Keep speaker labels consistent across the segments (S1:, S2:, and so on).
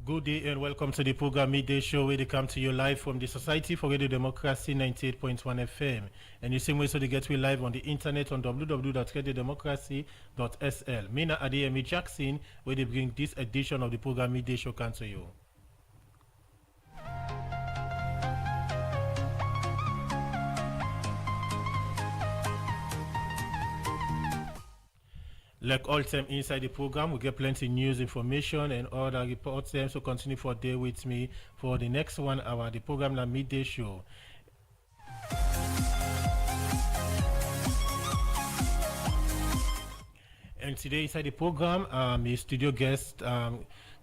S1: Good day and welcome to the program Midday Show where they come to you live from the Society for Radio Democracy 98.1 FM. And the same way so they get me live on the internet on www.radiodemocracy.sl. Mina Adeyemi Jackson where they bring this edition of the program Midday Show come to you. Like all time inside the program, we get plenty news, information, and other reports. So continue for a day with me for the next 1 hour. The program La Midday Show. And today inside the program, a studio guest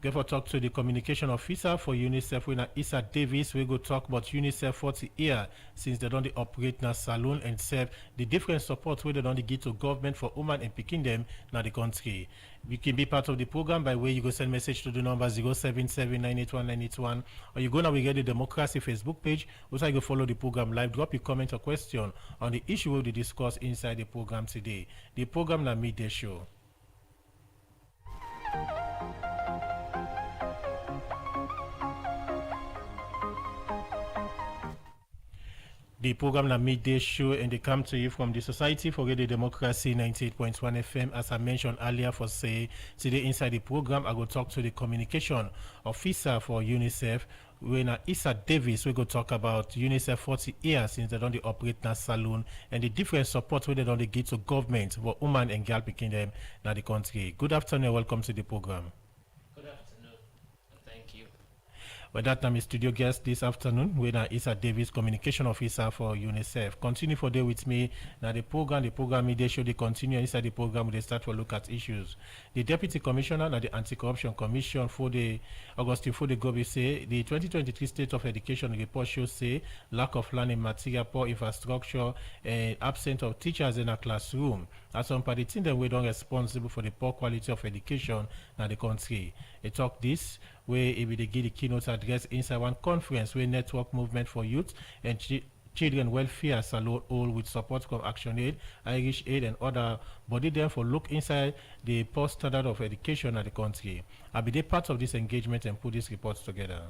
S1: get for talk to the communication officer for UNICEF, when Issa Davis. We go talk about UNICEF 40 years since they don't operate na salon and serve the different support where they don't give to government for women and picking them na the country. You can be part of the program by way you go send message to the number 077-981-981, or you go now we get the Democracy Facebook page. Also you go follow the program live. Drop your comment or question on the issue we will discuss inside the program today. The program na Midday Show. The program na Midday Show, and they come to you from the Society for Radio Democracy 98.1 FM. As I mentioned earlier, for say today inside the program, I go talk to the communication officer for UNICEF, when Issa Davis. We go talk about UNICEF 40 years since they don't operate na saloon and the different support where they don't give to government for women and girl picking them na the country. Good afternoon, welcome to the program.
S2: Good afternoon, and thank you.
S1: Well, that time is studio guest this afternoon, with Issa Davis, communication officer for UNICEF. Continue for day with me. Now the program Midday Show, they continue inside the program. They start to look at issues. The deputy commissioner and the anti-corruption commission for the Augustine for the Gobi say the 2023 state of education report shows say lack of learning material, poor infrastructure, and absence of teachers in a classroom. As some party think that we don't responsible for the poor quality of education in the country. They talk this where if they give the keynote address inside one conference where Network Movement for Youth and Children Welfare Salon all with support from Action Aid, Irish Aid, and other body there for look inside the poor standard of education in the country. I'll be part of this engagement and put these reports together.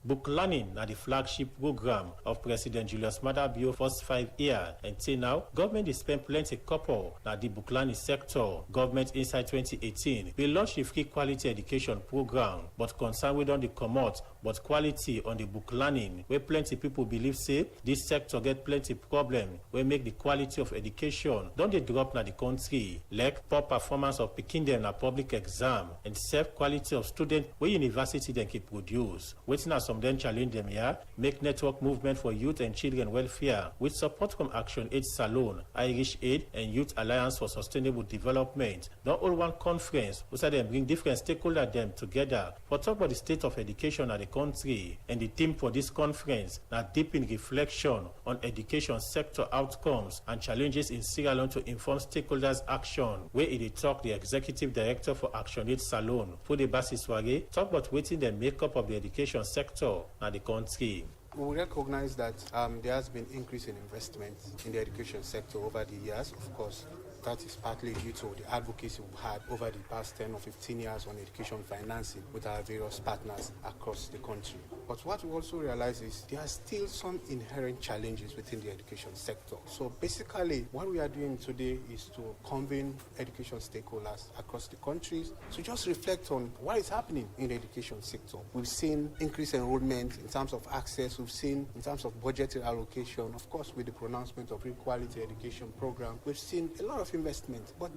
S1: Book learning na the flagship program of President Julius Maada Bio first 5 years. Until now, government is spent plenty couple na the book learning sector. Government inside 2018 will launch a free quality education program, but concern we don't come out, but quality on the book learning, where plenty people believe say this sector get plenty problem, where make the quality of education don't they drop na the country, like poor performance of picking them na public exam, and self quality of student where university then keep produce. Waiting as some then challenge them here, make Network Movement for Youth and Children Welfare with support from Action Aid Salon, Irish Aid, and Youth Alliance for Sustainable Development. Not all one conference, which are then bring different stakeholders them together for talk about the state of education at the country. And the theme for this conference now deep in reflection on education sector outcomes and challenges in Sierra Leone to inform stakeholders action. Where it talk the executive director for Action Aid Salon, Fude Basiswage, talk about waiting the makeup of the education sector at the country.
S3: We recognize that there has been increase in investment in the education sector over the years. Of course, that is partly due to the advocacy we've had over the past 10 or 15 years on education financing with our various partners across the country. But what we also realize is there are still some inherent challenges within the education sector. So basically, what we are doing today is to convene education stakeholders across the countries to just reflect on what is happening in the education sector. We've seen increased enrollment in terms of access. We've seen in terms of budgetary allocation, of course, with the pronouncement of equality education program, we've seen a lot of investment. But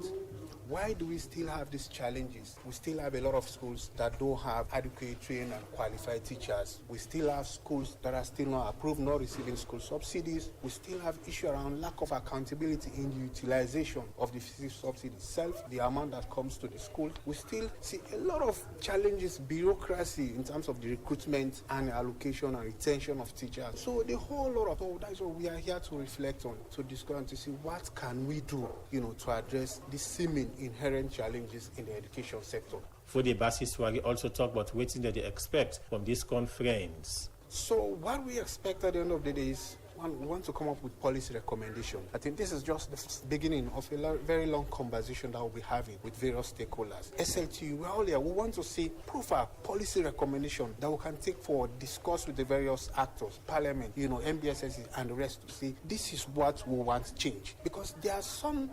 S3: why do we still have these challenges? We still have a lot of schools that don't have adequate trained and qualified teachers. We still have schools that are still not approved, not receiving school subsidies. We still have issue around lack of accountability in the utilization of the physics subsidy itself, the amount that comes to the school. We still see a lot of challenges, bureaucracy in terms of the recruitment and allocation and retention of teachers. So the whole lot of that's what we are here to reflect on, to discuss and to see what can we do, to address the seeming inherent challenges in the education sector.
S1: Fude Basiswage also talk about what they expect from this conference.
S3: So what we expect at the end of the day is we want to come up with policy recommendation. I think this is just the beginning of a very long conversation that we'll be having with various stakeholders. SLTU, we're all here. We want to see profile policy recommendation that we can take forward, discuss with the various actors, Parliament, MBSS and the rest to see this is what we want to change. Because there are some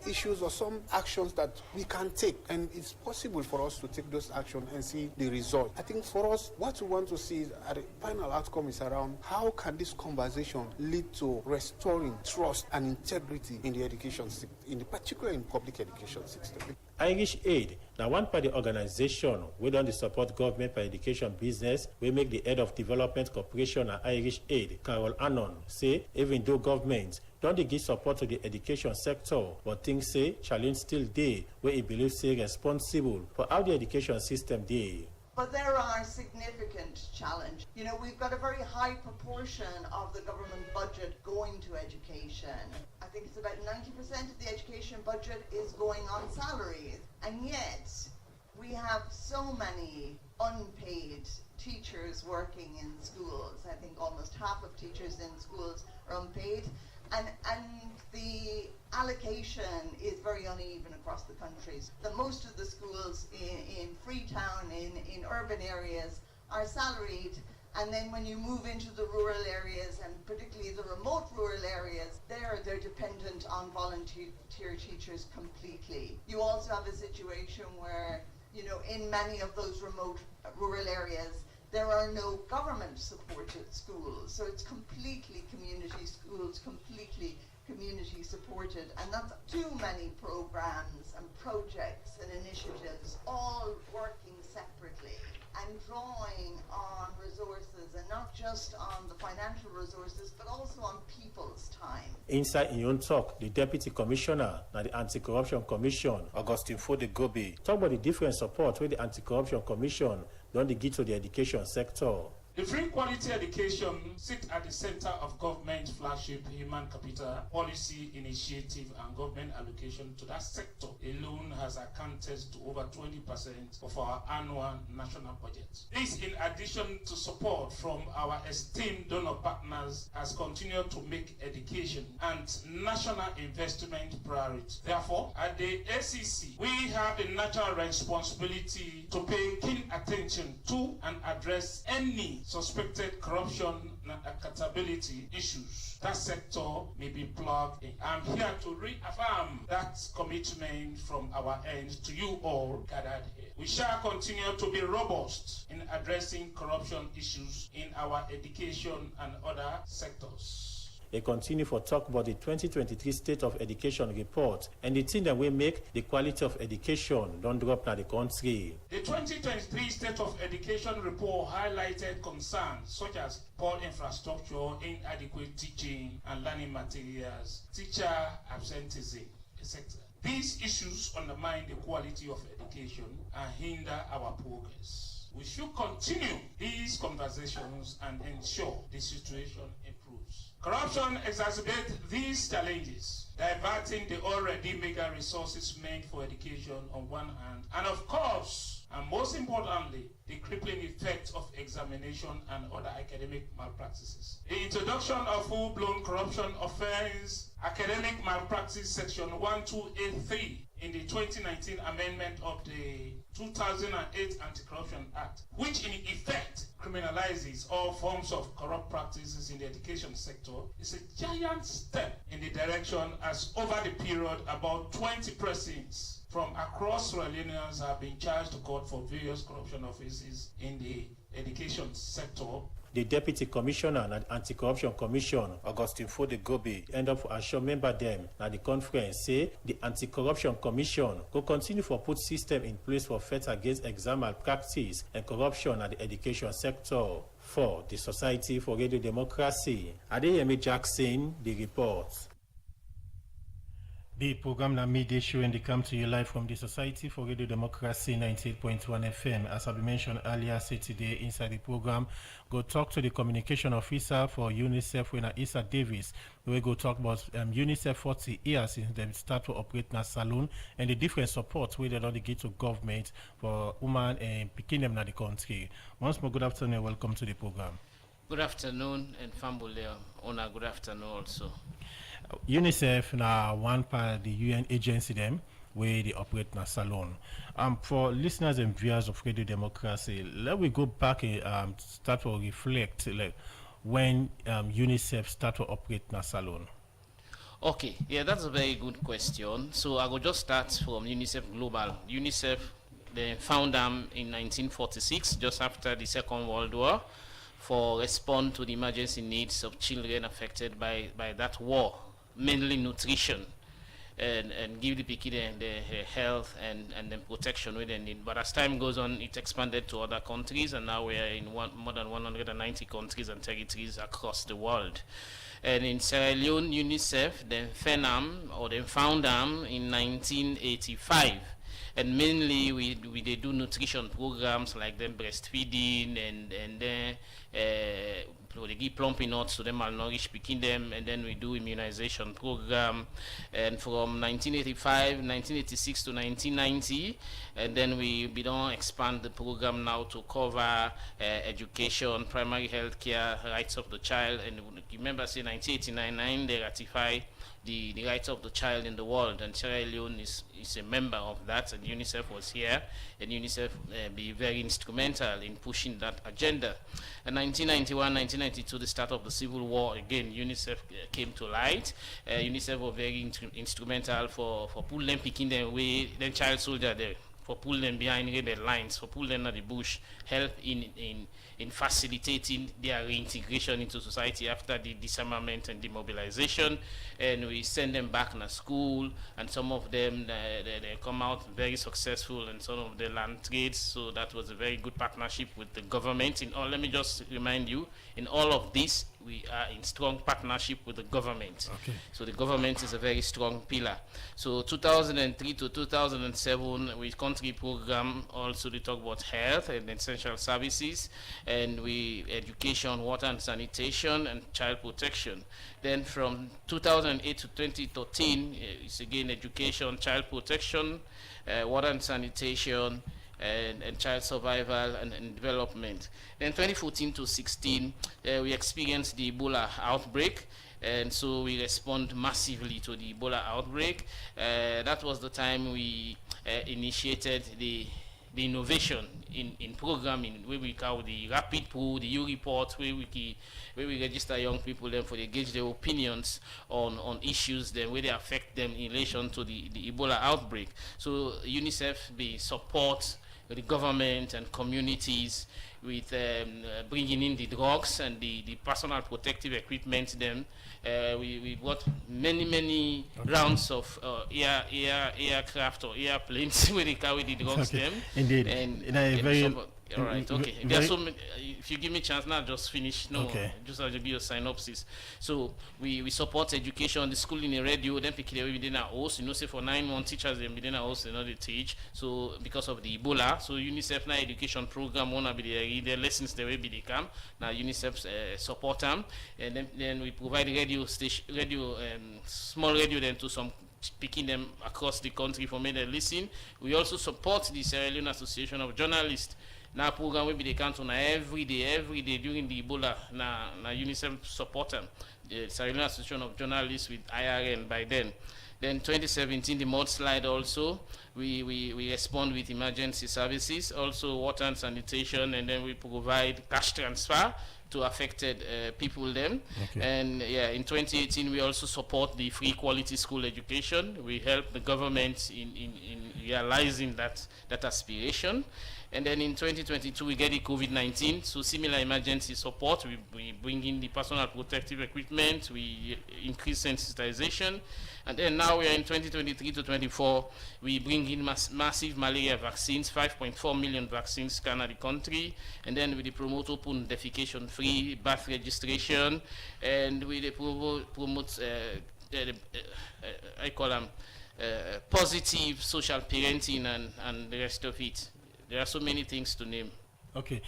S3: issues or some actions that we can take, and it's possible for us to take those actions and see the result. I think for us, what we want to see is the final outcome is around how can this conversation lead to restoring trust and integrity in the education sector, particularly in public education system.
S1: Irish Aid, now one party organization we don't support government for education business, we make the head of development corporation at Irish Aid, Carol Annon, say even though government don't they give support to the education sector, but things say challenge still there, where it believes say responsible for how the education system dey.
S4: But there are significant challenges. We've got a very high proportion of the government budget going to education. I think it's about 90% of the education budget is going on salaries. And yet, we have so many unpaid teachers working in schools. I think almost half of teachers in schools are unpaid. And the allocation is very uneven across the country. Most of the schools in Freetown, in urban areas, are salaried, and then when you move into the rural areas, and particularly the remote rural areas, they're dependent on volunteer teachers completely. You also have a situation where, in many of those remote rural areas, there are no government-supported schools, so it's completely community schools, completely community-supported, and that's too many programs and projects and initiatives all working separately and drawing on resources, and not just on the financial resources, but also on people's time.
S1: Inside in your talk, the Deputy Commissioner at the Anti-Corruption Commission, Augustine Fode-Gobe, talk about the different support where the Anti-Corruption Commission don't give to the education sector.
S5: The free quality education sits at the center of government flagship human capital policy initiative, and government allocation to that sector alone has accounted to over 20% of our annual national budget. This, in addition to support from our esteemed donor partners, has continued to make education and national investment priority. Therefore, at the ACC, we have the natural responsibility to pay keen attention to and address any suspected corruption and accountability issues that sector may be plugged in. I'm here to reaffirm that commitment from our end to you all gathered here. We shall continue to be robust in addressing corruption issues in our education and other sectors.
S1: They continue for talk about the 2023 State of Education report and the thing that will make the quality of education don't drop in the country.
S5: The 2023 State of Education report highlighted concerns such as poor infrastructure, inadequate teaching and learning materials, teacher absenteeism, etc. These issues undermine the quality of education and hinder our progress. We should continue these conversations and ensure the situation improves. Corruption exacerbates these challenges, diverting the already meager resources meant for education on one hand, and of course, and most importantly, the crippling effect of examination and other academic malpractices. The introduction of full-blown corruption offense, academic malpractice section 1283 in the 2019 amendment of the 2008 Anti-Corruption Act, which in effect criminalizes all forms of corrupt practices in the education sector, is a giant step in the direction, as over the period about 20 persons from across Sierra Leoneans have been charged to court for various corruption offenses in the education sector.
S1: The Deputy Commissioner and Anti-Corruption Commission, Augustine Fode-Gobe, end up assure member them at the conference say the Anti-Corruption Commission will continue to put system in place for fight against exam malpractice and corruption at the education sector. For the Society for Radio Democracy, Adeyemi Jackson, the report. The program na midday show, and they come to you live from the Society for Radio Democracy 98.1 FM. As I mentioned earlier, say today inside the program, go talk to the communication officer for UNICEF, when Isa Davis. We go talk about UNICEF 40 years since they start to operate na saloon and the different support we they give to government for women and picking them in the country. Once more, good afternoon and welcome to the program.
S2: Good afternoon, and Fambule, Ona, good afternoon also.
S1: UNICEF now one part of the UN agency them where they operate na salon. For listeners and viewers of Radio Democracy, let we go back and start to reflect like when UNICEF start to operate na salon.
S2: Okay, yeah, that's a very good question. So I will just start from UNICEF Global. UNICEF, they found them in 1946, just after the Second World War, for respond to the emergency needs of children affected by that war, mainly nutrition, and give the pikin the health and the protection we they need. But as time goes on, it expanded to other countries, and now we are in more than 190 countries and territories across the world. And in Sierra Leone, UNICEF, then found them in 1985. And mainly they do nutrition programs like them breastfeeding and then they give plumping nuts to them malnourished picking them, and then we do immunization program, and from 1985 1986 to 1990, and then we don't expand the program now to cover education, primary health care, rights of the child. And remember say 1989 they ratify the rights of the child in the world, and Sierra Leone is a member of that, and UNICEF was here, and UNICEF be very instrumental in pushing that agenda. In 1991, 1992, the start of the Civil War, again, UNICEF came to light. UNICEF was very instrumental for pulling them, picking them away, then child soldier there, for pulling them behind rebel lines, for pulling them at the bush, help in facilitating their reintegration into society after the disarmament and demobilization. And we send them back to school, and some of them they come out very successful, and some of them land trades. So that was a very good partnership with the government. Let me just remind you, in all of this we are in strong partnership with the government.
S1: Okay.
S2: So the government is a very strong pillar. So 2003 to 2007, with country program also they talk about health and essential services, and we education, water and sanitation, and child protection. Then from 2008 to 2013, it's again education, child protection, water and sanitation, and child survival and development. Then 2014 to 16, we experienced the Ebola outbreak, and so we respond massively to the Ebola outbreak. That was the time we initiated the innovation in programming, where we call the rapid pool, the U report, where we register young people then for they gauge their opinions on issues then where they affect them in relation to the Ebola outbreak. So UNICEF they support the government and communities with bringing in the drugs and the personal protective equipment. Then we bought many rounds of aircraft or airplanes where they carry the drugs.
S1: Okay.
S2: Them
S1: Indeed.
S2: and
S1: very
S2: all right, okay. There are so many, if you give me a chance now, just finish. No,
S1: Okay.
S2: just I'll give you a synopsis. So we support education, the school in the radio, then pick it away within our house. Say for 9 months, teachers them within our house, they know they teach. So because of the Ebola, so UNICEF now education program wanna be the lessons the way be they come. Now UNICEF support them, and then we provide radio station, small radio then to some picking them across the country for me to listen. We also support the Sierra Leone Association of Journalists. Now program will be the count on every day during the Ebola. Now UNICEF support them. The Sierra Leone Association of Journalists with IRN by then. Then 2017 the mudslide also. We respond with emergency services, also water and sanitation, and then we provide cash transfer to affected people then.
S1: Okay.
S2: And yeah, in 2018 we also support the free quality school education. We help the government in realizing that aspiration. And then in 2022 we get the COVID-19, so similar emergency support. We bring in the personal protective equipment, we increase sensitization, and then now we are in 2023 to 24. We bring in massive malaria vaccines, 5.4 million vaccines scanned the country, and then we promote open defecation-free birth registration, and we promote I call them positive social parenting and the rest of it. There are so many things to name.
S1: Okay.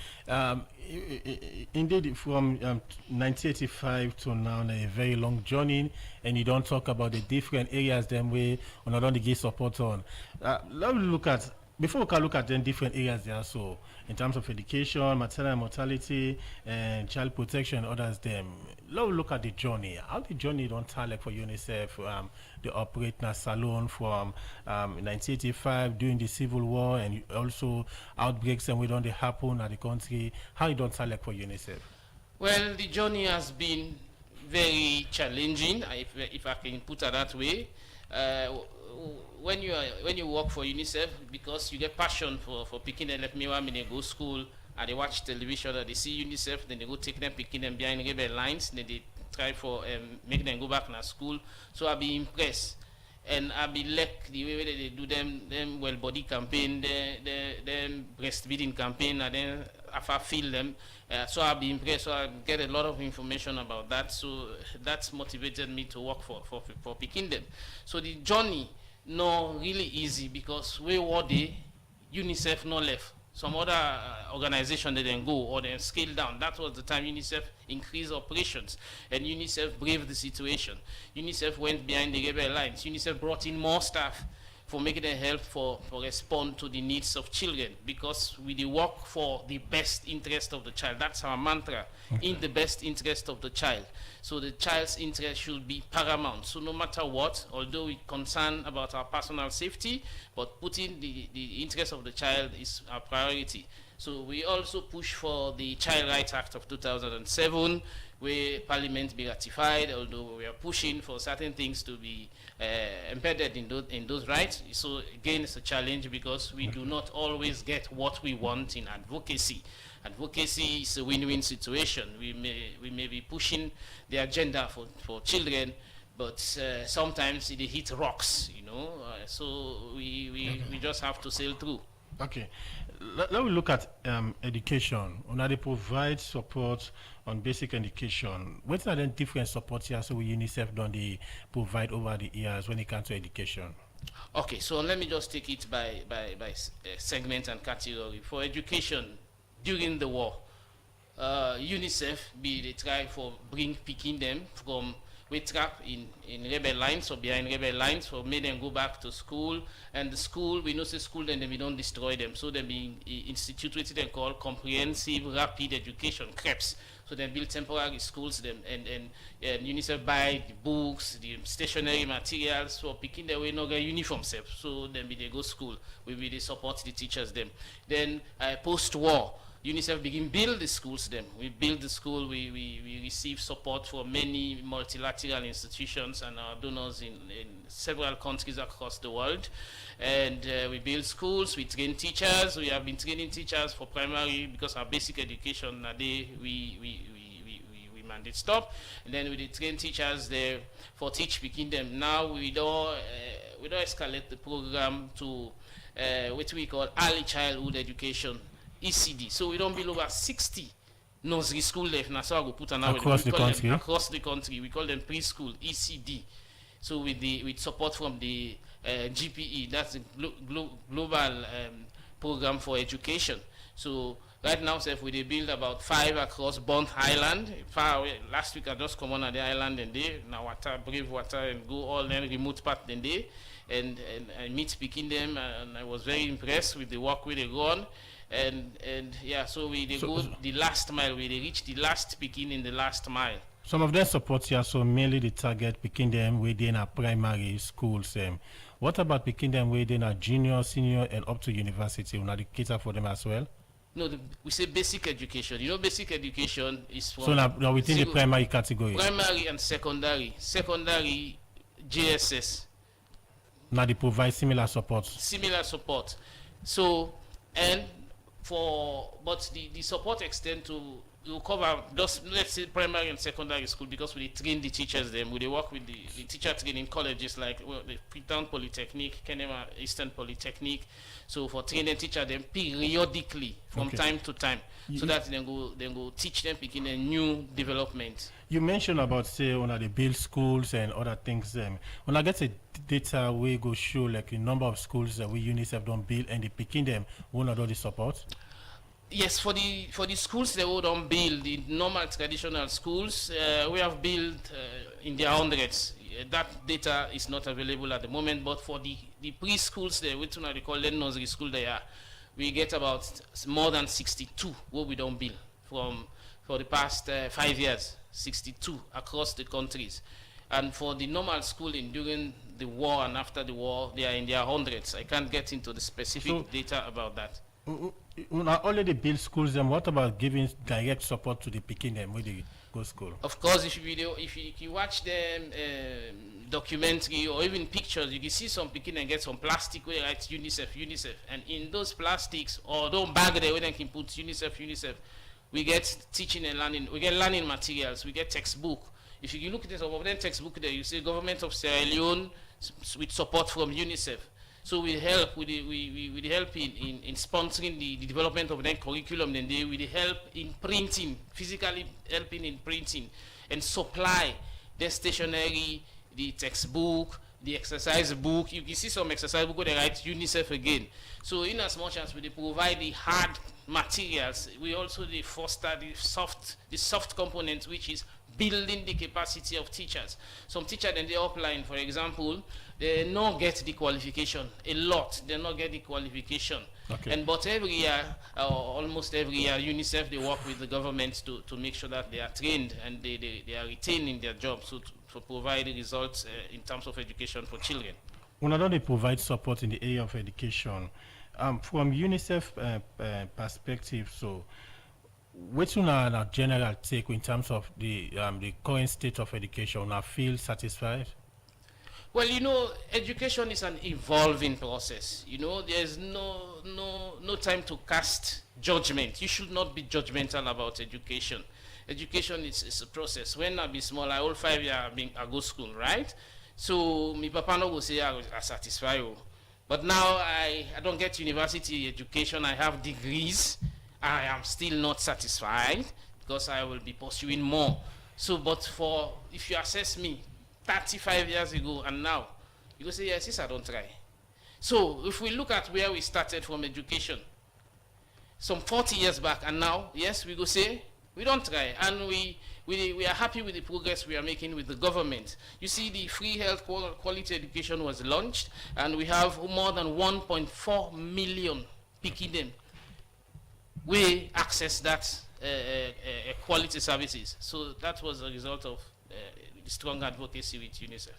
S1: Indeed, from 1985 to now, a very long journey, and you don't talk about the different areas then we not only give support on. Let's look at Before we can look at the different areas there, so in terms of education, maternal mortality, and child protection, and others, them. Let's look at the journey. How the journey don't tell like for UNICEF, they operate in a salon from 1985 during the Civil War, and also outbreaks and we don't they happen at the country. How it don't tell like for UNICEF?
S2: Well, the journey has been very challenging, if I can put it that way. When you work for UNICEF, because you get passion for picking them, like me when they go school and they watch television and they see UNICEF, then they go take them, picking them behind rebel lines, then they try for make them go back to school. So I be impressed. And I be like the way they do them well body campaign, them breastfeeding campaign, and then if I feel them, so I'll be impressed. So I get a lot of information about that. So that's motivated me to work for picking them. So the journey no really easy because we were the UNICEF no left. Some other organization they then go or then scale down. That was the time UNICEF increased operations and UNICEF braved the situation. UNICEF went behind the rebel lines. UNICEF brought in more staff for making them help for respond to the needs of children because we do work for the best interest of the child. That's our mantra, in the best interest of the child. So the child's interest should be paramount. So no matter what, although we're concerned about our personal safety, but putting the interest of the child is our priority. So we also push for the Child Rights Act of 2007, where Parliament be ratified, although we are pushing for certain things to be embedded in those rights. So again, it's a challenge because we do not always get what we want in advocacy. Advocacy is a win-win situation. We may be pushing the agenda for children, but sometimes it hit rocks, you know. So we just have to sail through.
S1: Okay, let me look at education. When they provide support on basic education, what are the different support here so UNICEF don't they provide over the years when it comes to education?
S2: Okay, so let me just take it by segment and category. For education, during the war, UNICEF they try for picking them from we trap in rebel lines or behind rebel lines for make them go back to school. And the school, we know say school then we don't destroy them. So they be instituted they call comprehensive rapid education, CREPS. So they build temporary schools them and UNICEF buy the books, the stationary materials for picking their way no get uniform self. So then they go school. We they support the teachers them. Then post-war UNICEF begin build the schools then. We build the school, we receive support from many multilateral institutions and our donors in several countries across the world. And we build schools, we train teachers. We have been training teachers for primary because our basic education nowadays we mandate stop. And then we train teachers there for teach picking them. Now we don't escalate the program to what we call early childhood education. ECD. So we don't build over 60 nursery school left. Now, so I go put another
S1: across the country.
S2: Across the country, we call them preschool ECD. So with support from the GPE, that's the global program for education. So right now, if we build about 5 across Bond Island, far away. Last week I just come on the island and they now water, brave water, and go all then remote part then they, and I meet speaking them, and I was very impressed with the work where they go on. And yeah, so go the last mile, they reach the last picking in the last mile.
S1: Some of their support here, so mainly the target picking them within a primary schools. What about picking them within a junior, senior, and up to university? Will not cater for them as well?
S2: No, we say basic education. You know, basic education is from
S1: so now within the primary category.
S2: Primary and secondary. Secondary JSS.
S1: Now they provide similar support.
S2: Similar support. So but the support extend to cover just let's say primary and secondary school because we train the teachers them. We work with the teacher training colleges like the Freetown Polytechnic, Kenema Eastern Polytechnic. So for training teacher them periodically from time to time, so that then go teach them picking a new development.
S1: You mentioned about say when they build schools and other things. When I get the data, we go show like the number of schools that we UNICEF don't build and they picking them. Won't all the support?
S2: Yes, for the schools they don't build the normal traditional schools. We have built in the hundreds. that data is not available at the moment, but for the preschools there, which we call them nursery school there, we get about more than 62 what we don't bill for the past 5 years, 62 across the countries. And for the normal schooling during the war and after the war, they are in their hundreds. I can't get into the specific data about that.
S1: When I already build schools, then what about giving direct support to the Peking them when they go school?
S2: Of course, if you watch them documentary or even pictures, you can see some Peking and get some plastic where it's UNICEF, and in those plastics or those bag there where they can put UNICEF, we get teaching and learning, we get learning materials, we get textbook. If you look at some of them textbook there, you see government of Sierra Leone with support from UNICEF. So we help with the help in sponsoring the development of their curriculum, then they will help in printing, physically helping in printing, and supply the stationery, the textbook, the exercise book. You can see some exercise book where they write UNICEF again. So in as much as we provide the hard materials, we also foster the soft component, which is building the capacity of teachers. Some teachers in the upline, for example, they not get the qualification. A lot, they not get the qualification. Okay. But every year, almost every year, UNICEF, they work with the government to make sure that they are trained and they are retaining their jobs to provide the results in terms of education for children.
S1: When I know they provide support in the area of education, from UNICEF perspective, so what's your general take in terms of the current state of education? I feel satisfied?
S2: Well, education is an evolving process. There's no time to cast judgment. You should not be judgmental about education. Education is a process. When I be small, I all 5 years I go school, right? So my papa no go say I satisfy you. But now I don't get university education. I have degrees. I am still not satisfied because I will be pursuing more. So, but if you assess me 35 years ago and now, you go say, yes, I don't try. So, if we look at where we started from education, some 40 years back and now, yes, we go say, we don't try. And we are happy with the progress we are making with the government. You see, the free health quality education was launched, and we have more than 1.4 million Pikidem we access that quality services. So that was a result of strong advocacy with UNICEF.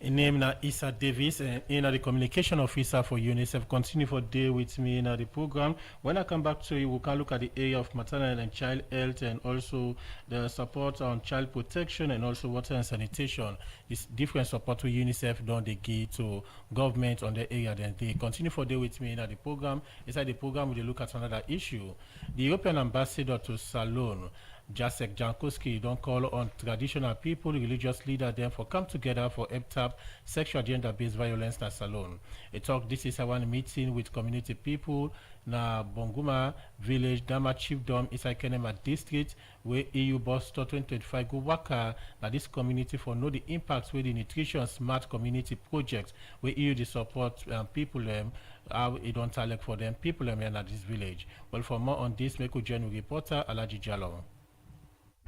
S1: In name na Issa Davis, the communication officer for UNICEF. Continue for day with me in the program. When I come back to you, we can look at the area of maternal and child health, and also the support on child protection, and also water and sanitation. This different support to UNICEF don't they give to government on the area. Then they continue for day with me in the program. Inside the program, we look at another issue. The European ambassador to Salone, Jacek Jankowski, don't call on traditional people, religious leaders, them for come together for EPTAP, sexual gender-based violence at Salone. This is one meeting with community people na Bonguma village, Dama Chiefdom, inside Kenema district, where EU boss 2025 go waka na this community for know the impacts with the nutrition smart community project where EU the support people how it don't talk for them people in this village. Well, for more on this, make a join reporter Alaji Jallo.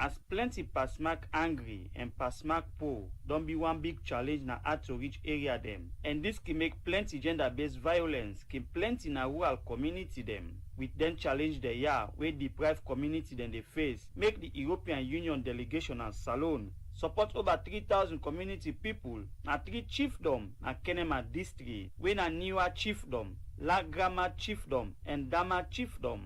S6: As plenty Pasmak angry and Pasmak poor don't be one big challenge na hard to reach area them. And this can make plenty gender-based violence can plenty na rural community them. With them challenge the where deprived community then they face. Make the European Union delegation and Salone support over 3,000 community people na 3 chiefdom na Kenema district, when a newer chiefdom, La Grama chiefdom and Dama chiefdom.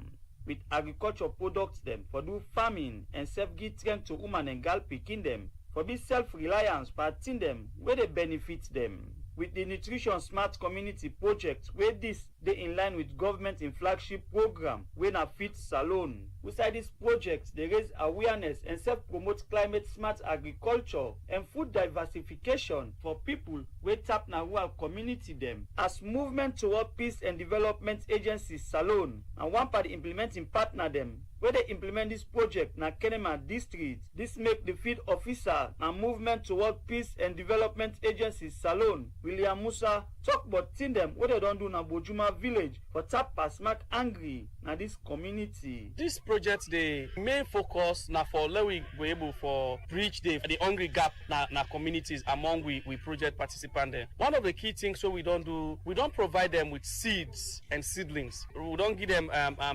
S6: With agriculture products them for do farming and self-give strength to woman and girl picking them for be self-reliance parting them where they benefit them. With the Nutrition Smart Community Project, where this they in line with government in flagship program when a fit Salone. Beside this project, they raise awareness and self-promote climate smart agriculture and food diversification for people where tap na rural community them. As movement toward peace and development agency Salone and one part implementing partner them where they implement this project na Kenema district. This make the field officer and movement toward peace and development agency Salone, William Musa, talk about thing them what they don't do na Bojuma Bojuma village for tap Pasmak Angry na this community.
S7: This project, the main focus na for let we be able for bridge the hungry gap na communities among we project participants there. One of the key things so we don't provide them with seeds and seedlings. We don't give them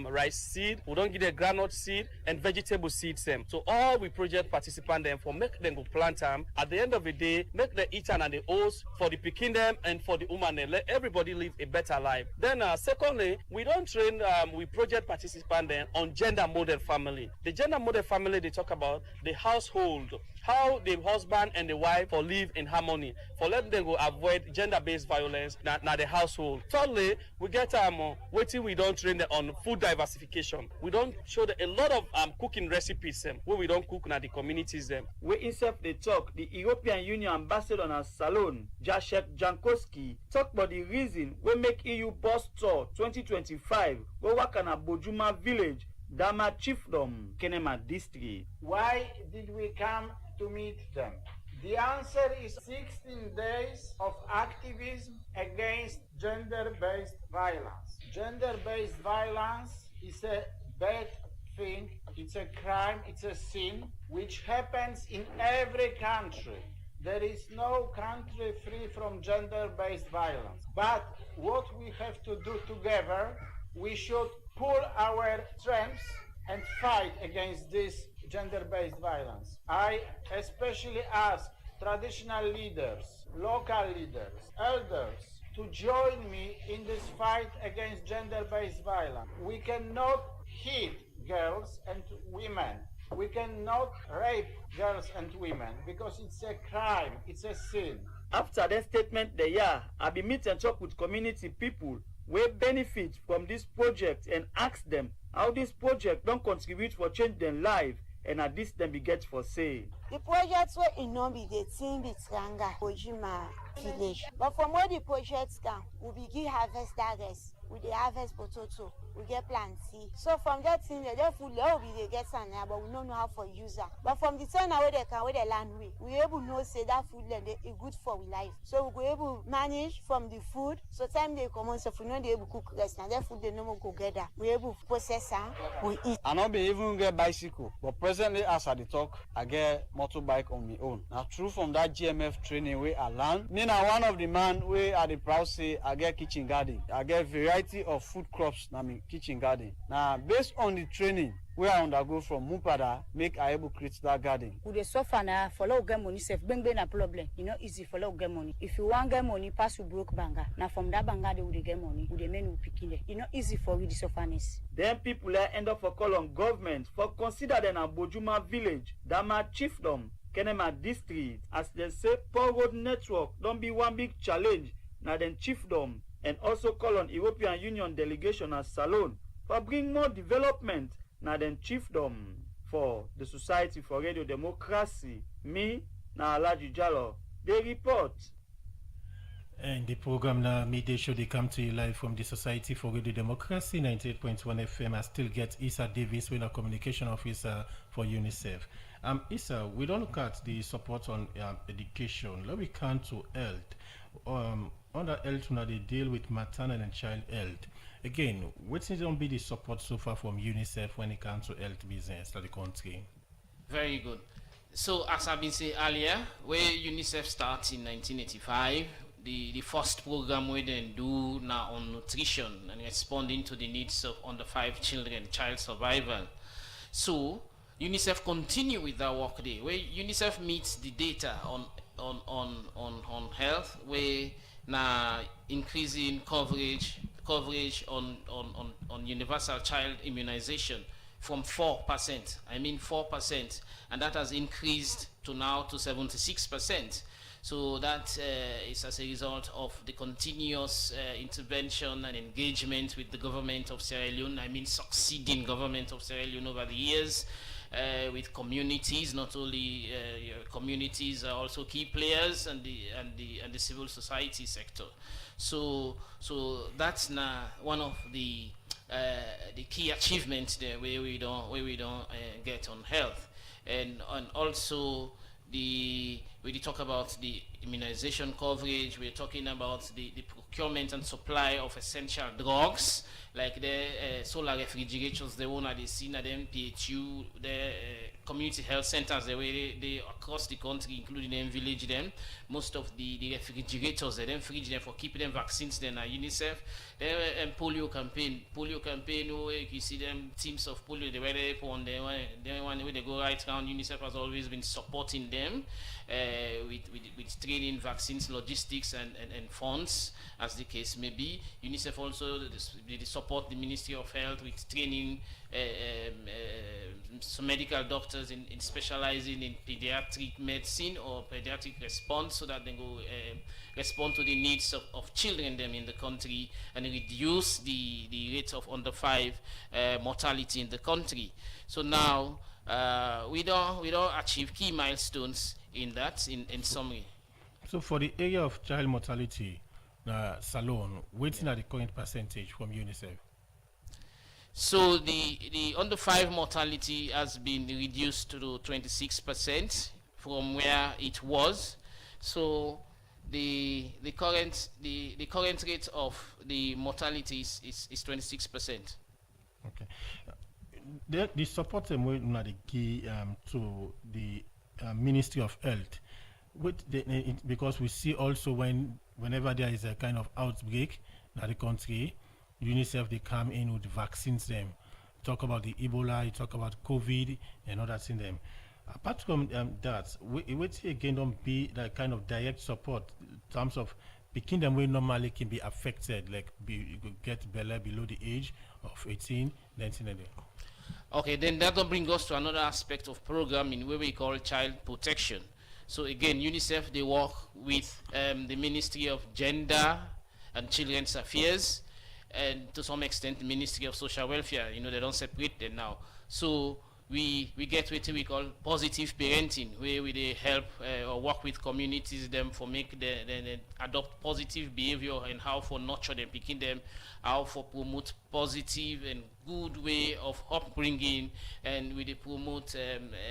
S7: rice seed, we don't give them groundnut seed and vegetable seeds them. So all we project participants them for make them go plant them. At the end of the day, make the eat and the host for the picking them and for the woman and let everybody live a better life. Then secondly, we don't train we project participants then on gender model family. The gender model family they talk about the household, how the husband and the wife for live in harmony, for let them go avoid gender-based violence na the household. Thirdly, we get waiting we don't train them on food diversification. We don't show them a lot of cooking recipes where we don't cook na the communities them.
S6: We insert the talk, the European Union ambassador on Salon, Jacek Jankowski, talk about the reason we make EU Bus Tour 2025 we work on a Bojuma village, Dama Chiefdom, Kenema district.
S8: Why did we come to meet them? The answer is 16 days of activism against gender-based violence. Gender-based violence is a bad thing, it's a crime, it's a sin, which happens in every country. There is no country free from gender-based violence. But what we have to do together, we should pool our strengths and fight against this gender-based violence. I especially ask traditional leaders, local leaders, elders to join me in this fight against gender-based violence. We cannot hit girls and women. We cannot rape girls and women because it's a crime, it's a sin.
S6: After that statement, I be meet and talk with community people we benefit from this project and ask them how this project don't contribute for change their life and at this them be get for say.
S9: The projects were in be the team with Ranga Ojima village. But from where the projects come, we begin harvest daggers. We dey harvest potato, we get plenty. So from that thing, the food will be they get some now, but we don't know how for use it. But from the time where they can, where they land we able know say that food land is good for we life. So we able manage from the food. So time they come on, so if we know they able cook rest, and that food they no more go together. We able process we eat.
S10: I not be even get bicycle, but presently as I dey talk, I get motorbike on my own. Now true from that GMF training where I learn, me na one of the man where I dey proud say I get kitchen garden. I get variety of food crops na me kitchen garden. Now based on the training where I undergo from Mupada, make I able create that garden.
S11: We dey suffer na follow get money sef bring na problem. You know easy follow get money. If you want get money pass you broke banga. Now from that banga they would get money. We dey men we picking it. You know easy for we the sufferness.
S6: Then people end up for call on government for consider them a Bojuma village, Dama Chiefdom, Kenema district. As they say, poor road network don't be one big challenge. Now then Chiefdom and also call on European Union delegation as Salon for bring more development. Now then Chiefdom for the Society for Radio Democracy. Me, na Alaji Jalo, they report.
S1: And the program now midday show they come to you live from the Society for Radio Democracy 98.1 FM. I still get Issa Davis, when a communication officer for UNICEF. Issa, we don't look at the support on education. Let me come to health. Under health, now they deal with maternal and child health. Again, what seems to be the support so far from UNICEF when it comes to health business in the country?
S2: Very good. So as I've been saying earlier, where UNICEF starts in 1985, the first program we then do now on nutrition and responding to the needs of under 5 children, child survival. So UNICEF continue with that work there, where UNICEF meets the data on health, where now increasing coverage on universal child immunization from 4%, 4%, and that has increased to now to 76%. So that is as a result of the continuous intervention and engagement with the government of Sierra Leone, succeeding government of Sierra Leone over the years, with communities. Not only communities are also key players, and the civil society sector. So that's now one of the key achievements there where we don't get on health, and also the We talk about the immunization coverage. We're talking about the procurement and supply of essential drugs, like the solar refrigerators, the one at the scene at the MPHU, the community health centers, they across the country, including them village them. Most of the refrigerators, they then fridge them for keeping them vaccines. Then at UNICEF, the polio campaign, where you see them teams of polio, they were there on the one where they go right around. UNICEF has always been supporting them with training, vaccines, logistics, and funds, as the case may be. UNICEF also they support the Ministry of Health with training some medical doctors in specializing in pediatric medicine or pediatric response, so that they go respond to the needs of children them in the country and reduce the rate of under 5 mortality in the country. So now we don't achieve key milestones in that, in summary.
S1: So for the area of child mortality, Salon, what's the current percentage from UNICEF?
S2: So the under 5 mortality has been reduced to 26% from where it was. So the current rate of the mortality is 26%.
S1: Okay. The support them will not give to the Ministry of Health, because we see also whenever there is a kind of outbreak in the country, UNICEF they come in with vaccines them. Talk about the Ebola, you talk about COVID and others in them. Apart from that, we again don't be that kind of direct support in terms of picking them where normally can be affected, like get below the age of 18, 19 and
S2: Okay, then that will bring us to another aspect of programming where we call child protection. So again, UNICEF they work with the Ministry of Gender and Children's Affairs, and to some extent the Ministry of Social Welfare. You know, they don't separate them now. So we get what we call positive parenting, where we help or work with communities them for make they adopt positive behavior and how for nurture them, picking them, how for promote positive and good way of upbringing, and we promote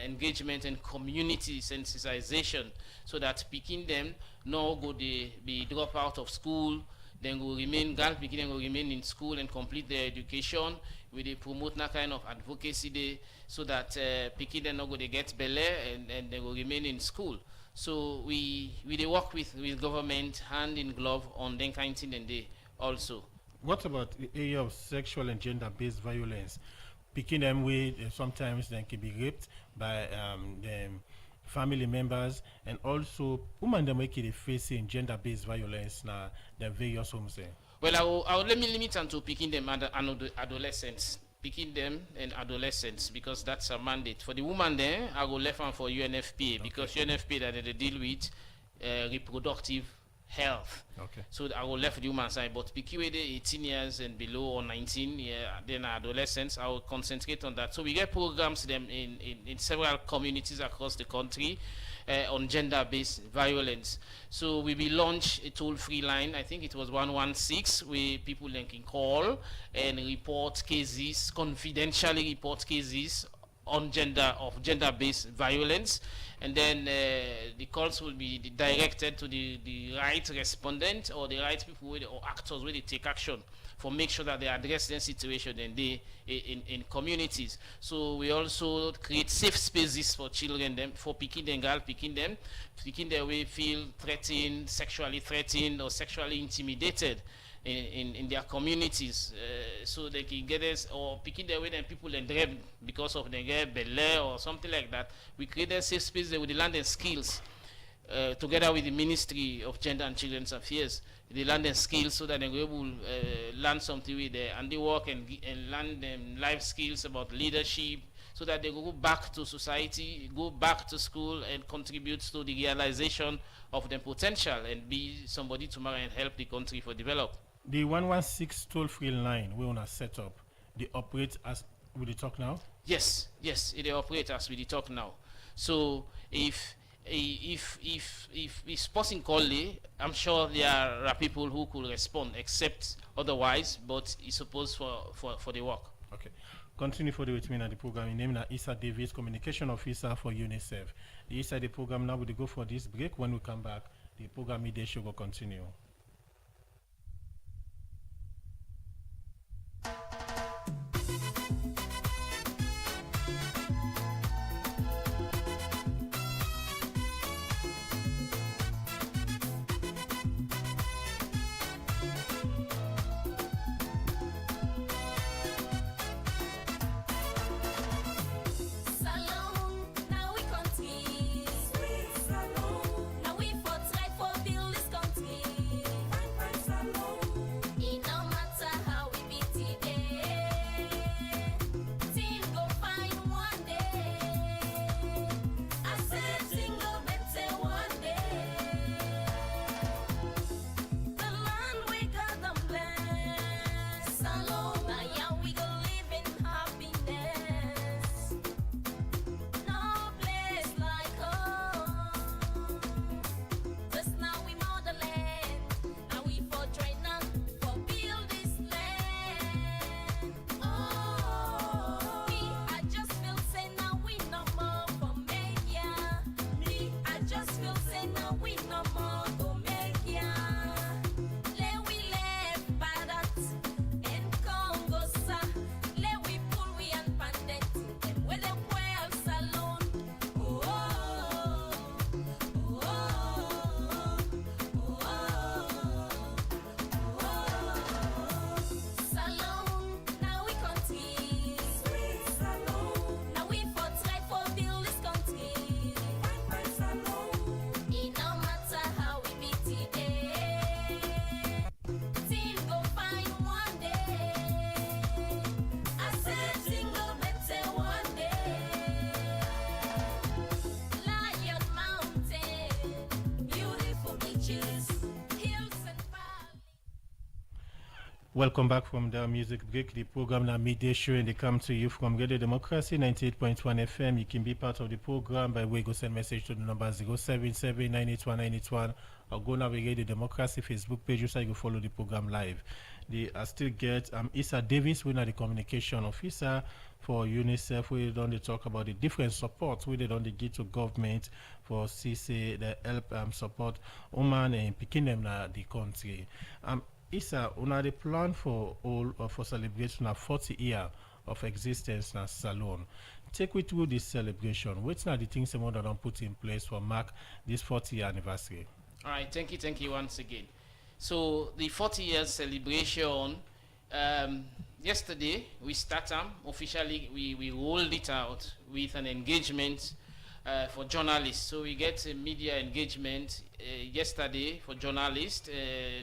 S2: engagement and community sensitization, so that picking them no go they be drop out of school, then will remain girl picking will remain in school and complete their education. We promote that kind of advocacy day, so that picking them not go they get belay and they will remain in school. So we work with government hand in glove on that kind of thing and they also.
S1: What about the area of sexual and gender-based violence? Picking them with sometimes they can be raped by them family members, and also women them they facing gender-based violence now the various homes.
S2: Well, I will let me limit on to picking them and adolescents. Picking them and adolescents, because that's a mandate. For the woman there, I will left on for UNFPA, because UNFPA that they deal with reproductive health.
S1: Okay.
S2: So I will left the woman side, but picking with the 18 years and below or 19, then adolescents, I will concentrate on that. So we get programs them in several communities across the country on gender-based violence. So we will launch a toll-free line. I think it was 116, where people can call and report cases, confidentially report cases on gender-based violence, and then the calls will be directed to the right respondent or the right people or actors where they take action for make sure that they address their situation and they in communities. So we also create safe spaces for children, them for picking them, girl picking them way feel threatened, sexually threatened or sexually intimidated in their communities, so they can get us, or picking their way, then people and them because of the get belay or something like that. We create a safe space there with the land and skills, together with the Ministry of Gender and Children's Affairs, the land and skills, so that they will learn something with there, and they work and learn them life skills about leadership, so that they go back to society, go back to school, and contribute to the realization of their potential and be somebody tomorrow and help the country for develop.
S1: The 116 toll-free line we want to set up, they operate as we talk now?
S2: Yes, they operate as we talk now. So if it's possible calling, I'm sure there are people who could respond, except otherwise, but it's supposed for the work.
S1: Okay. Continue for the with me at the program. In name is Isa Davis, Communication Officer for UNICEF. Inside the program now, we go for this break. When we come back, the program midday show will continue. Welcome back from the music break. The program now midday show, and they come to you from Radio Democracy 98.1 FM. You can be part of the program by way go send message to the number 077-981-981 or go navigate the Democracy Facebook page so you can follow the program live. They still get Issa Davis, we are the communication officer for UNICEF. We don't talk about the different support we don't give to government for CC the help support women and picking them the country. Issa, una the plan for all for celebration of 40 years of existence na Salon. Take me through this celebration. What's now the things someone that don't put in place for mark this 40th anniversary?
S2: All right, thank you once again. So the 40 years celebration, yesterday we started officially. We rolled it out with an engagement for journalists. So we get a media engagement yesterday for journalists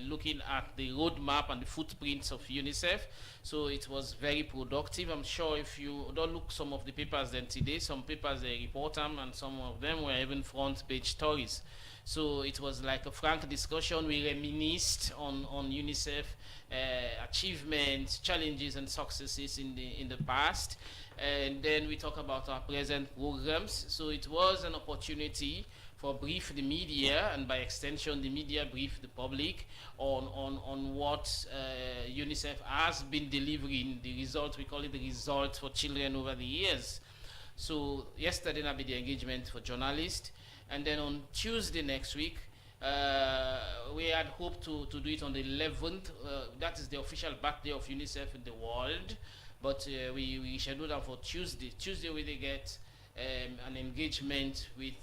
S2: looking at the roadmap and the footprints of UNICEF. So it was very productive. I'm sure if you don't look some of the papers then today, some papers they report them and some of them were even front page stories. So it was like a frank discussion. We reminisced on UNICEF achievements, challenges and successes in the past. And then we talk about our present programs. So it was an opportunity for brief the media, and by extension the media brief the public on what UNICEF has been delivering, the result, we call it the result for children over the years. So yesterday will be the engagement for journalists, and then on Tuesday next week we had hoped to do it on the 11th. That is the official birthday of UNICEF in the world, but we scheduled that for Tuesday. Tuesday we get an engagement with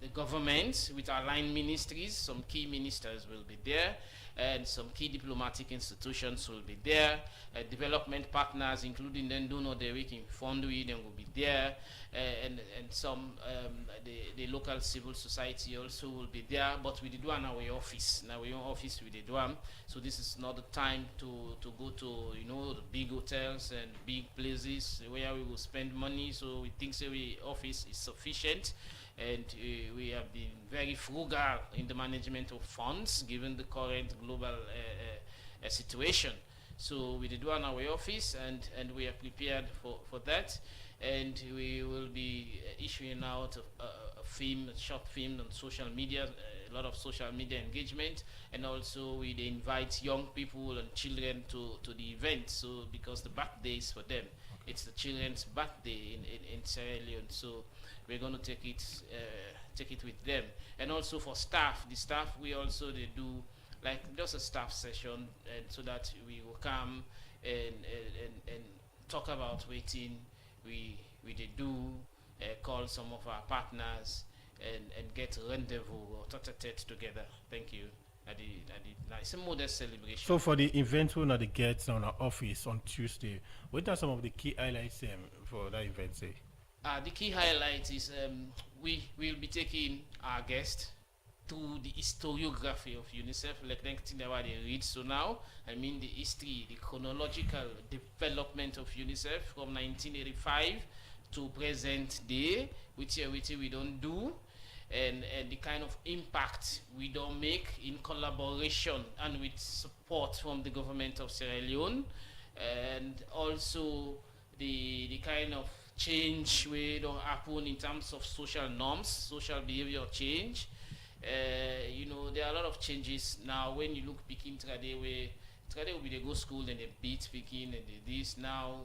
S2: the government, with our line ministries. Some key ministers will be there, and some key diplomatic institutions will be there. Development partners, including then Donor Derrick in Fondui, then will be there, and some the local civil society also will be there. But we did one our office. Now we own office we did one. So this is not the time to go to the big hotels and big places where we will spend money. So we think we office is sufficient. And we have been very frugal in the management of funds given the current global situation. So we did one our office, and we are prepared for that, and we will be issuing out a short film on social media, a lot of social media engagement, and also we invite young people and children to the event, so because the birthday is for them. it's the children's birthday in Sierra Leone, so we're going to take it with them. And also for staff, the staff, we also they do like just a staff session, and so that we will come and talk about waiting. We did do call some of our partners and get rendezvous or tete-a-tete together. Thank you. It's a modest celebration.
S1: So for the event we're the get on our office on Tuesday, what are some of the key highlights for that event? Say?
S2: The key highlight is we will be taking our guest through the historiography of UNICEF, like thing that they read. So now, I mean the history, the chronological development of UNICEF from 1985 to present day, which we don't do, and the kind of impact we don't make in collaboration and with support from the government of Sierra Leone, and also the kind of change we don't happen in terms of social norms, social behavior change. There are a lot of changes now. When you look picking Trade will be they go school and they beat speaking and they this now,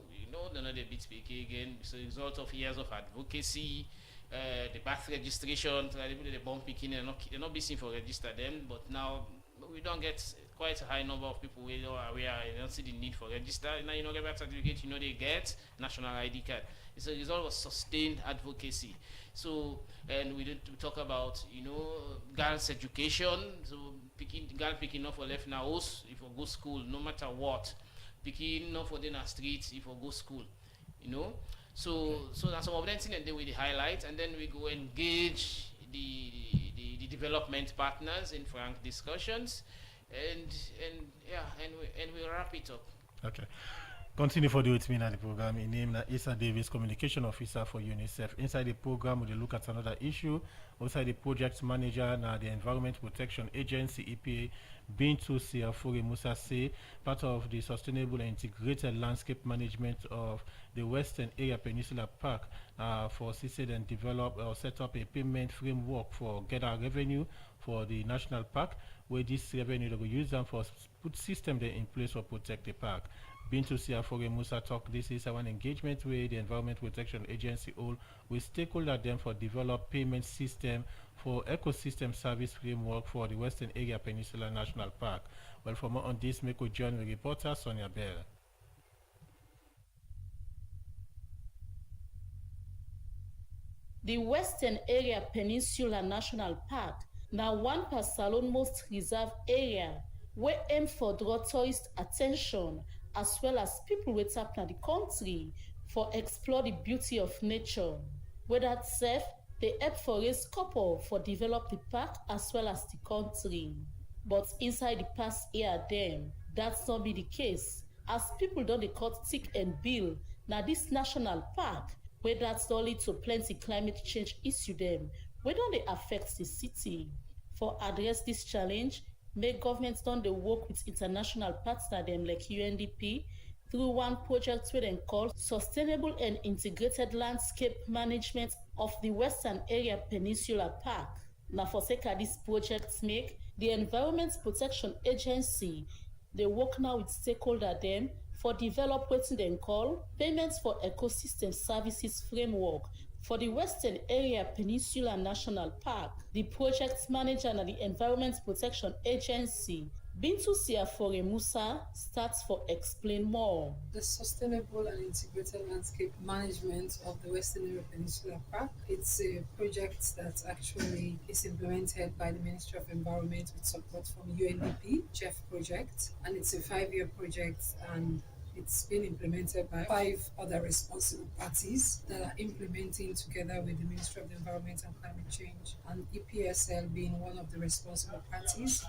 S2: they're not they beat speaking again. It's a result of years of advocacy, the birth registration, they born picking, they're not busy for register them, but now we don't get quite a high number of people who are aware and don't see the need for register. Now get birth certificate, they get national ID card. It's a result of sustained advocacy. So, and we talk about, girls' education. So, girl picking up for left now house if you go school, no matter what. Picking up for dinner street if you go school, So that's some of them things and then we the highlight, and then we go engage the development partners in frank discussions, and we wrap it up.
S1: Okay. Continue for the with me in the program. In name Issa Davis, Communication Officer for UNICEF. Inside the program, we look at another issue. Outside the project manager, now the Environment Protection Agency, EPA, Bintu Siafuri Musa say, part of the sustainable and integrated landscape management of the Western Area Peninsula Park for CCD and develop or set up a payment framework for get our revenue for the national park, where this revenue will use them for put system there in place for protect the park. Bintu Siafuri Musa talk, this is our engagement with the Environment Protection Agency all with stakeholder them for develop payment system for ecosystem service framework for the Western Area Peninsula National Park. Well, for more on this, make we join with reporter Sonia Bell.
S12: The Western Area Peninsula National Park now one per Salon most reserve area where aim for draw tourist attention as well as people wey tap na the country for explore the beauty of nature. Wey that sef dey help for raise couple for develop the park as well as the country. But inside the past year dem, that's not be the case, as people don dey cut thick and bill na this national park wey that don lead to plenty climate change issue dem wey don dey affect the city. For address this challenge, make governments don dey work with international partner dem like UNDP through one project wey dem call Sustainable and Integrated Landscape Management of the Western Area Peninsula Park. Na for sake of this project make the Environment Protection Agency dey work now with stakeholder dem for develop wetin dem call Payments for Ecosystem Services Framework for the Western Area Peninsula National Park. The project manager na the Environment Protection Agency, Bintu Siafuri Musa, starts for explain more.
S13: The Sustainable and Integrated Landscape Management of the Western Area Peninsula Park. It's a project that actually is implemented by the Ministry of Environment with support from UNDP, CHEF project, and it's a 5-year project, and it's been implemented by 5 other responsible parties that are implementing together with the Ministry of the Environment and Climate Change, and EPSL being one of the responsible parties.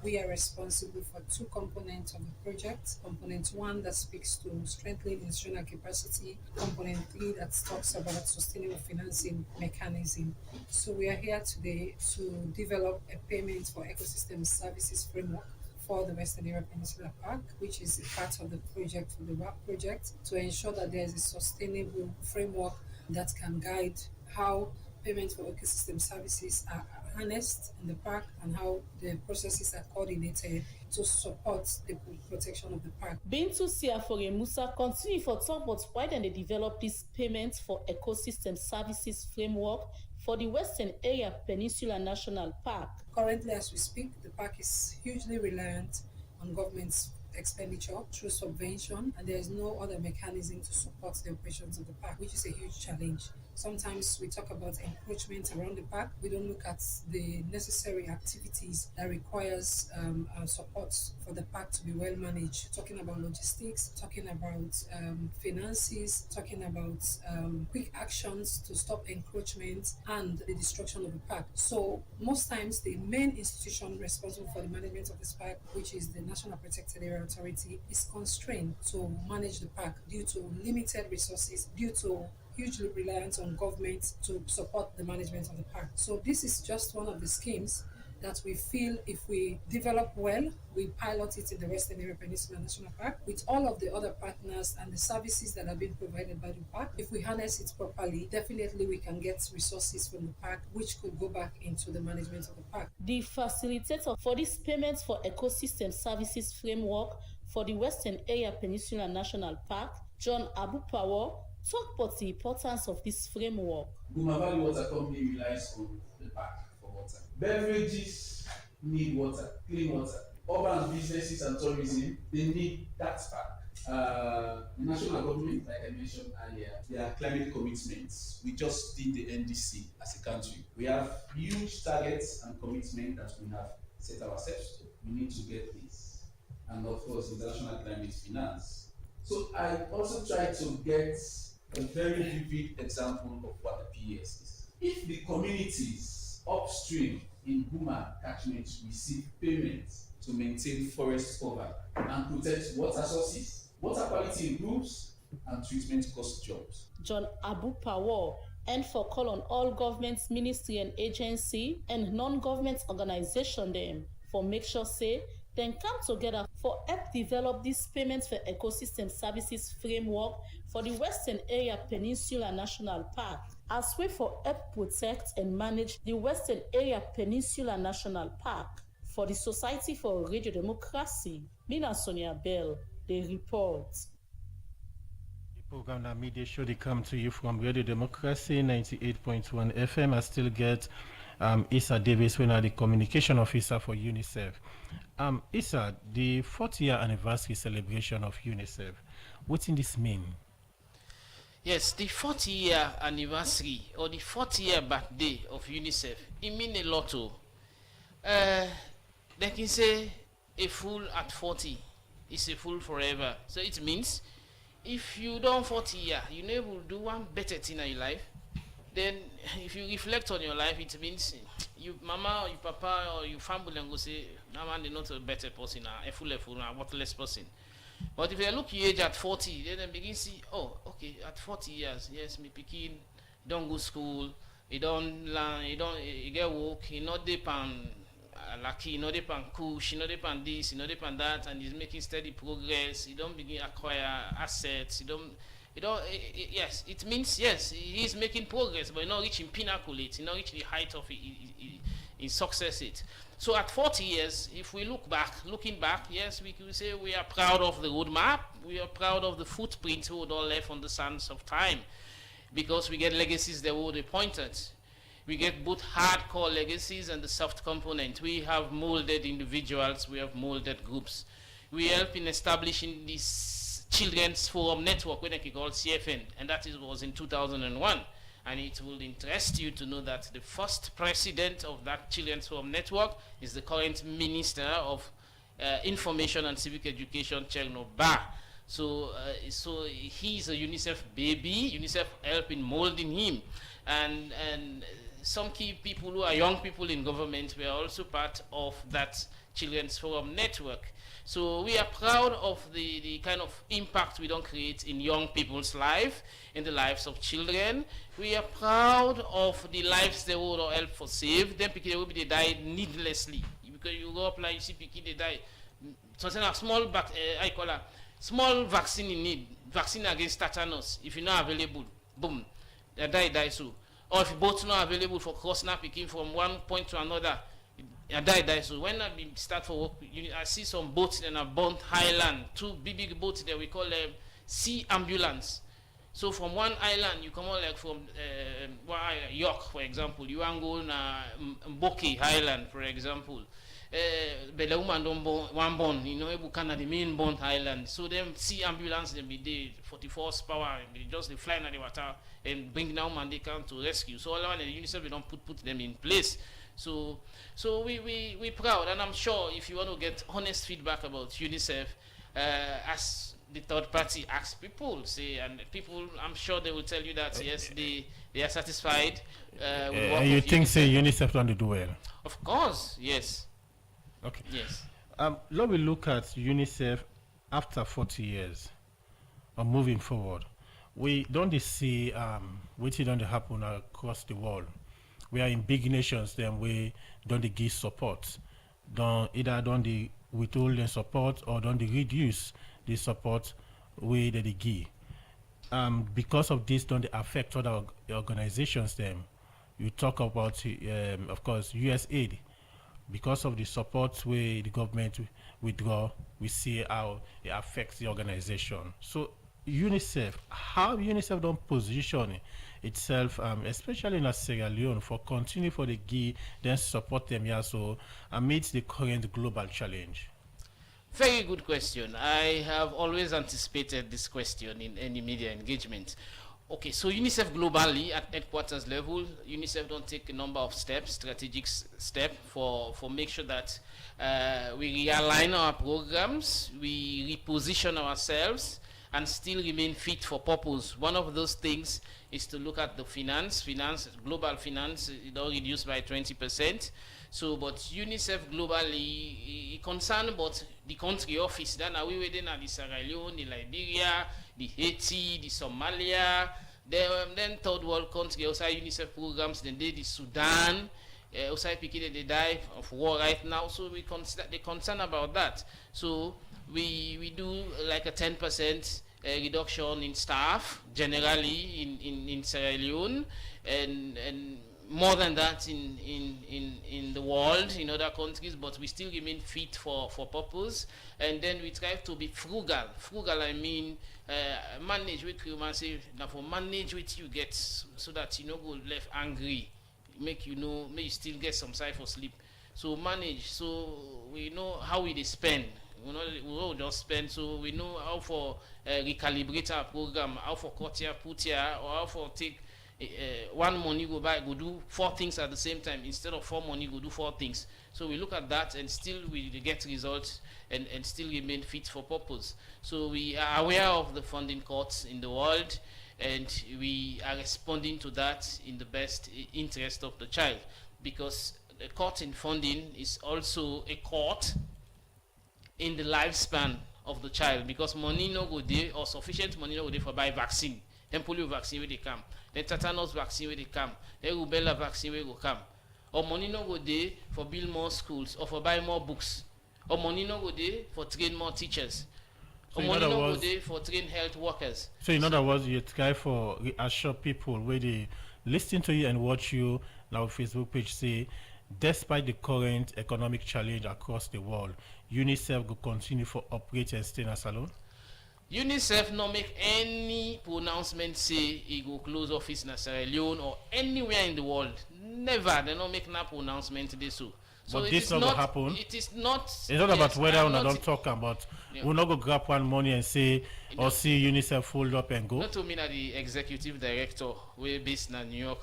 S13: We are responsible for 2 components of the project. Component 1 that speaks to strengthening institutional capacity. Component 3 that talks about sustainable financing mechanism. So we are here today to develop a payment for ecosystem services framework for the Western Area Peninsula Park, which is a part of the project, for the WAP project, to ensure that there is a sustainable framework that can guide how payments for ecosystem services are harnessed in the park and how the processes are coordinated to support the protection of the park.
S12: Bintu Siafore Musa continue for talk about why then they develop this payment for ecosystem services framework for the Western Area Peninsula National Park.
S13: Currently, as we speak, the park is hugely reliant on government's expenditure through subvention, and there is no other mechanism to support the operations of the park, which is a huge challenge. Sometimes we talk about encroachment around the park. We don't look at the necessary activities that requires support for the park to be well managed. Talking about logistics, talking about finances, talking about quick actions to stop encroachment and the destruction of the park. So most times the main institution responsible for the management of this park, which is the National Protected Area Authority, is constrained to manage the park due to limited resources, due to hugely reliant on government to support the management of the park. So this is just one of the schemes that we feel if we develop well, we pilot it in the Western Area Peninsula National Park with all of the other partners and the services that are being provided by the park. If we harness it properly, definitely we can get resources from the park which could go back into the management of the park.
S12: The facilitator for this payment for ecosystem services framework for the Western Area Peninsula National Park, John Abupawo, talk about the importance of this framework.
S14: Guma Valley Water Company relies on the park for water. Beverages need water, clean water. Urban businesses and tourism, they need that park. The national government, like I mentioned earlier, there are climate commitments. We just did the NDC as a country. We have huge targets and commitments that we have set ourselves to. We need to get this. And of course, international climate finance. So I also try to get a very vivid example of what the PES is. If the communities upstream in Guma catchment receive payments to maintain forest cover and protect water sources, water quality improves and treatment cost drops.
S12: John Abupawo and for call on all governments, ministry and agency and non-government organization them for make sure say then come together for help develop this payment for ecosystem services framework for the Western Area Peninsula National Park as way for help protect and manage the Western Area Peninsula National Park. For the Society for Radio Democracy, Mina Sonia Bell, they report.
S1: The program that media show they come to you from Radio Democracy 98.1 FM. I still get Issa Davis, who is the communication officer for UNICEF. Issa, the 40th anniversary celebration of UNICEF, what in this mean?
S2: Yes, the 40-year anniversary or the 40-year birthday of UNICEF, it means a lot. They can say a fool at 40 is a fool forever. So it means if you don't 40 years, you never will do one better thing in your life. Then if you reflect on your life, it means you mama or your papa or your family and go say, no man, they're not a better person, a fool, a worthless person. But if you look your age at 40, then begin to see, oh, okay, at 40 years, yes, me picking, don't go school, you don't learn, you get work, you not depend lucky, you not depend push, you not depend this, you not depend that, and he's making steady progress, you don't begin acquire assets, yes, it means, yes, he's making progress, but not reaching pinnacle it, not reaching the height of in success it. So at 40 years, if we looking back, yes, we could say we are proud of the roadmap, we are proud of the footprint we all left on the sands of time, because we get legacies that were appointed. We get both hardcore legacies and the soft component. We have molded individuals, we have molded groups. We help in establishing this Children's Forum Network, which we call CFN, and that was in 2001. And it will interest you to know that the first president of that Children's Forum Network is the current Minister of Information and Civic Education, Chelno Ba. So he's a UNICEF baby. UNICEF helped in molding him. And some key people who are young people in government were also part of that Children's Forum Network. So we are proud of the kind of impact we don't create in young people's life, in the lives of children. We are proud of the lives they will help for save. Then people they die needlessly. Because you go up like you see people they die. So it's a small vaccine in need, vaccine against tetanus. If you're not available, boom, they die so. or if boats not available for cross now picking from one point to another, I die. So when I start for work, I see some boats in a burnt highland, two big boats there, we call them sea ambulance. So from one island, you come out like from York, for example, you want go na Mboki Island, for example. But the woman don't one born, Ebukana, the main burnt island. So them sea ambulance, they be there, 44 horsepower, they just they fly in the water and bring down and they come to rescue. So all around the UNICEF, we don't put them in place. So we proud, and I'm sure if you want to get honest feedback about UNICEF, as the third party asks people, and people, I'm sure they will tell you that yes, they are satisfied. With
S1: and you think UNICEF don't do well?
S2: Of course, yes.
S1: Okay.
S2: Yes.
S1: Let me look at UNICEF after 40 years, or moving forward. We don't see what don't happen across the world. We are in big nations, then we don't give support. Don't withhold the support or don't reduce the support we they give. Because of this, don't affect other organizations. Them, you talk about, of course, USAID. Because of the support we the government withdraw, we see how it affects the organization. So UNICEF, how UNICEF don't position itself, especially in Sierra Leone, for continue for the GI, then support them here, so amidst the current global challenge?
S2: Very good question. I have always anticipated this question in any media engagement. Okay, so UNICEF globally at headquarters level, UNICEF don't take a number of steps, strategic steps for make sure that we realign our programs, we reposition ourselves, and still remain fit for purpose. One of those things is to look at the finance, global finance, it all reduced by 20%. So, but UNICEF globally concerned about the country office. Then are we within the Sierra Leone, the Liberia, the Haiti, the Somalia, then third world country outside UNICEF programs, then the Sudan, outside picking the die of war right now. So we they're concerned about that. So we do like a 10% reduction in staff generally in Sierra Leone, and more than that in the world, in other countries, but we still remain fit for purpose. And then we try to be frugal. Frugal, I mean, manage with you, man, say, now for manage with you get so that you go left angry, make you still get some time for sleep. So manage, so we know how we spend. We will just spend, so we know how for recalibrate our program, how for cut here, put here, or how for take one money go do 4 things at the same time instead of 4 money go do 4 things. So we look at that and still we get results and still remain fit for purpose. So we are aware of the funding cuts in the world, and we are responding to that in the best interest of the child, because the cut in funding is also a cut in the lifespan of the child, because money no go there, or sufficient money no go there for buy vaccine. Then polio vaccine where they come, then tetanus vaccine where they come, then rubella vaccine where go come. Or money no go there for build more schools, or for buy more books. Or money no go there for train more teachers.
S1: So
S2: or money no go there for train health workers.
S1: So in other words, you try for reassure people where they listen to you and watch you now Facebook page say, despite the current economic challenge across the world, UNICEF will continue for operate and stay in a salon?
S2: UNICEF no make any pronouncement say he go close office in Sierra Leone or anywhere in the world. Never. They don't make no pronouncement this so.
S1: But this not happen.
S2: It is not.
S1: It's not about whether we don't talk about. Yeah. We'll not go grab one money and say or see UNICEF fold up and go.
S2: Not to me that the executive director we based in New York,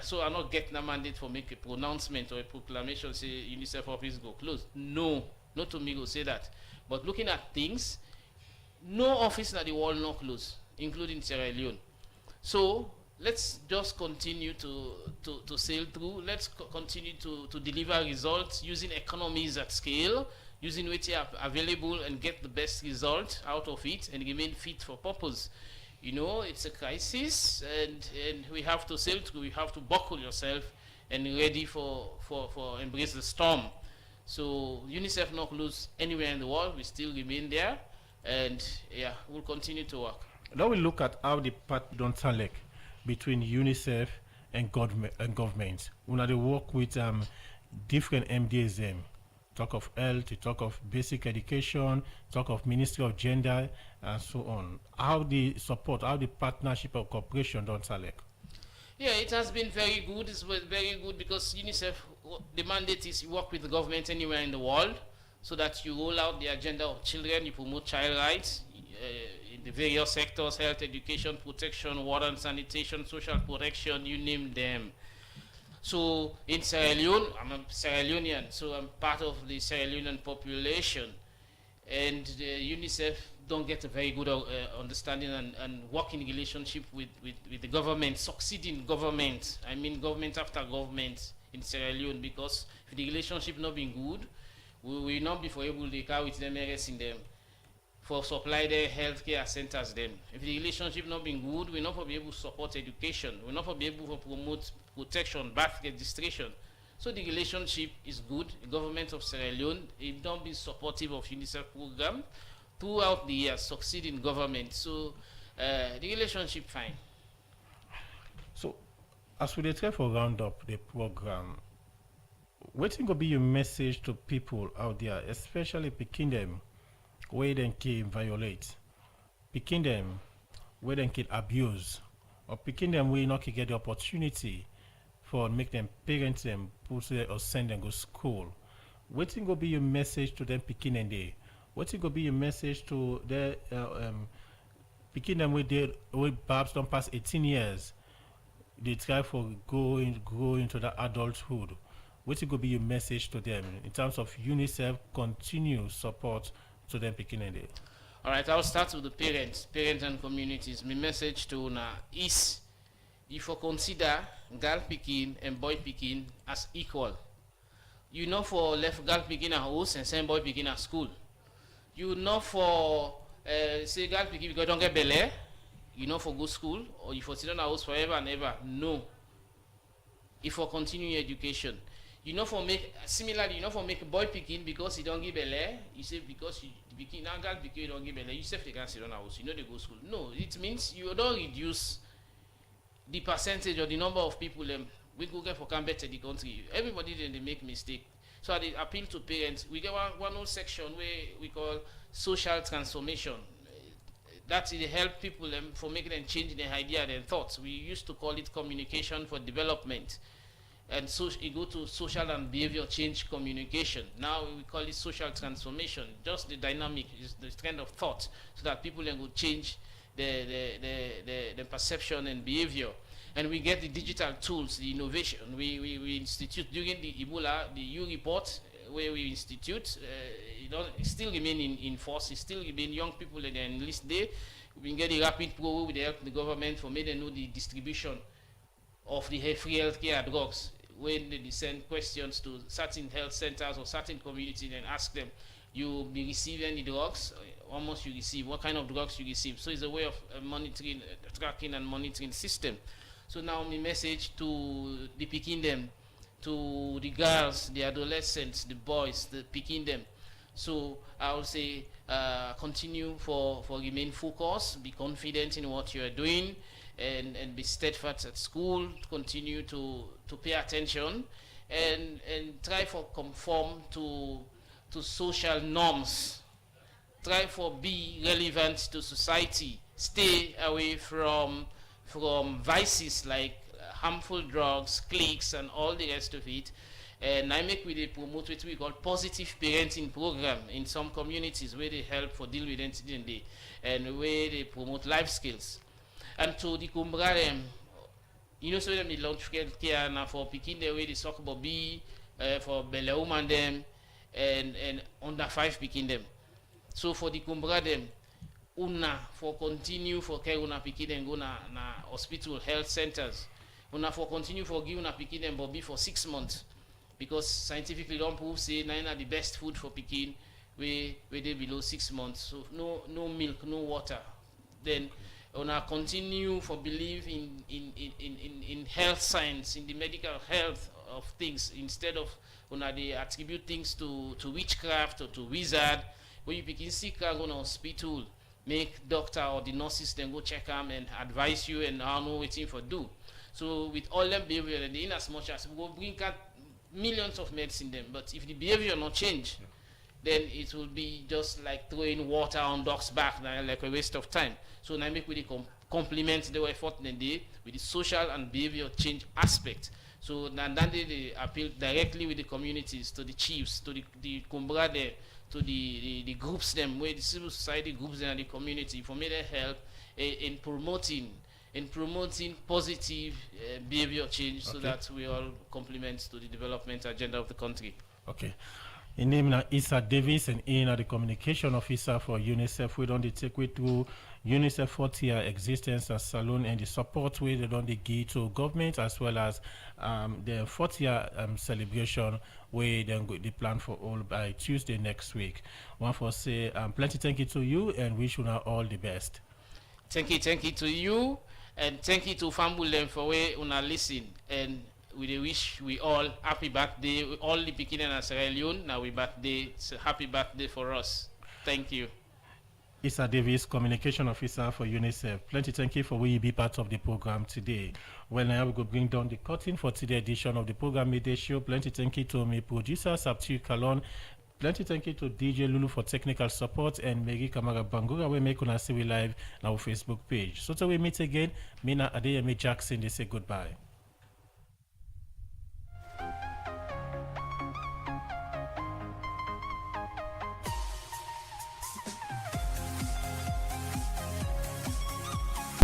S2: so I not get no mandate for make a pronouncement or a proclamation say UNICEF office go close. No, not to me go say that. But looking at things, no office in the world not close, including Sierra Leone. So let's just continue to sail through. Let's continue to deliver results using economies at scale, using what are available and get the best result out of it and remain fit for purpose. It's a crisis, and we have to sail through. We have to buckle yourself and ready for embrace the storm. So UNICEF not lose anywhere in the world. We still remain there, and yeah, we'll continue to work.
S1: Now we look at how the path don't select between UNICEF and government. Una they work with different MDSM. Talk of health, you talk of basic education, talk of Ministry of Gender, and so on. How the support, how the partnership or cooperation don't select?
S2: Yeah, it has been very good. It's been very good because UNICEF, the mandate is you work with the government anywhere in the world so that you roll out the agenda of children, you promote child rights in the various sectors, health, education, protection, water and sanitation, social protection, you name them. So in Sierra Leone, I'm a Sierra Leonean, so I'm part of the Sierra Leonean population. And UNICEF don't get a very good understanding and working relationship with the government, succeeding government. I mean government after government in Sierra Leone, because if the relationship not being good, we will not be able to carry with them in them for supply their healthcare centers then. If the relationship not being good, we're not be able to support education, we're not be able to promote protection, birth registration. So the relationship is good. The government of Sierra Leone, it don't be supportive of UNICEF program throughout the years, succeeding government. So the relationship fine.
S1: So as we try for round up the program, what will be your message to people out there, especially picking them where they can violate, picking them where they can abuse, or picking them where you not get the opportunity for make them parents them put there or send them go school? What will be your message to them picking and they? What will be your message to the picking them with perhaps don't pass 18 years? They try for grow into the adulthood. What will be your message to them in terms of UNICEF continue support to them picking and they?
S2: All right, I'll start with the parents and communities. My message to now is, if you consider girl picking and boy picking as equal, you know for left girl picking at house and same boy picking at school. You know for say girl picking because don't get belay, you know for good school, or if you sit on a house forever and ever. No. If for continue your education, you know for make similarly, you know for make boy picking because he don't give belay. You say because you picking now girl picking you don't give belay. You say they can't sit on a house. You know they go school. No, it means you don't reduce the percentage or the number of people we go get for come better the country. Everybody then they make mistake. So I appeal to parents. We get one whole section where we call social transformation. That will help people for making them change their idea and thoughts. We used to call it communication for development. And so you go to social and behavior change communication. Now we call it social transformation. Just the dynamic is the trend of thought so that people then will change the perception and behavior. And we get the digital tools, the innovation. We institute during the Ebola, the U report where we institute, it still remain in force. It still remain young people that they enlist there. We get the rapid pro with the help of the government for making them know the distribution of the free healthcare drugs. When they send questions to certain health centers or certain communities and ask them, you be receiving any drugs? Almost you receive, what kind of drugs you receive. So it's a way of monitoring, tracking and monitoring system. So now my message to the picking them, to the girls, the adolescents, the boys, the picking them. So I will say continue for remain focused, be confident in what you are doing, and be steadfast at school, continue to pay attention and try for conform to social norms. Try for be relevant to society. Stay away from vices like harmful drugs, cliques, and all the rest of it. And I make with promote what we call positive parenting program in some communities where they help for deal with identity and day, and where they promote life skills. And to the Kumbra, you know, so them the launch care now for picking the way they talk about be for Bella woman them and under 5 picking them. So for the Kumbra them, una for continue for care una picking them go na hospital health centers. Una for continue for give una picking them but be for 6 months. Because scientifically don't prove say nine are the best food for picking where they below 6 months. So no milk, no water. Then una continue for believe in health science, in the medical health of things, instead of una they attribute things to witchcraft or to wizard. When you begin sick go to hospital, make doctor or the nurses then go check them and advise you and I know what for do. So with all them behavior, in as much as we will bring out millions of medicine them, but if the behavior not change, then it will be just like throwing water on dogs' back, like a waste of time. So now make we complement the effort then they with the social and behavior change aspect. So then they appeal directly with the communities, to the chiefs, to the Kumbra there, to the groups them, where the civil society groups and the community for me to help in promoting positive behavior change, so that we all complement to the development agenda of the country.
S1: Okay. In name na Issa Davis, and in the communication officer for UNICEF. We don't take we through UNICEF 40-year existence as Salon and the support we they don't give to government, as well as the 40-year celebration where they plan for all by Tuesday next week. One for say plenty thank you to you, and wish you now all the best.
S2: Thank you to you, and thank you to Fambulem for where una listen, and we wish we all happy birthday, all the beginning of Sierra Leone. Now we birthday, it's a happy birthday for us. Thank you.
S1: Issa Davis, communication officer for UNICEF. Plenty thank you for will you be part of the program today. Well, now we go bring down the curtain for today's edition of the program Midday Show. Plenty thank you to my producer Sabtu Kalon. Plenty thank you to DJ Lulu for technical support, and Megi Kamara Bangura we make on see we live on our Facebook page. So till we meet again, Mina Adeyemi Jackson, they say goodbye.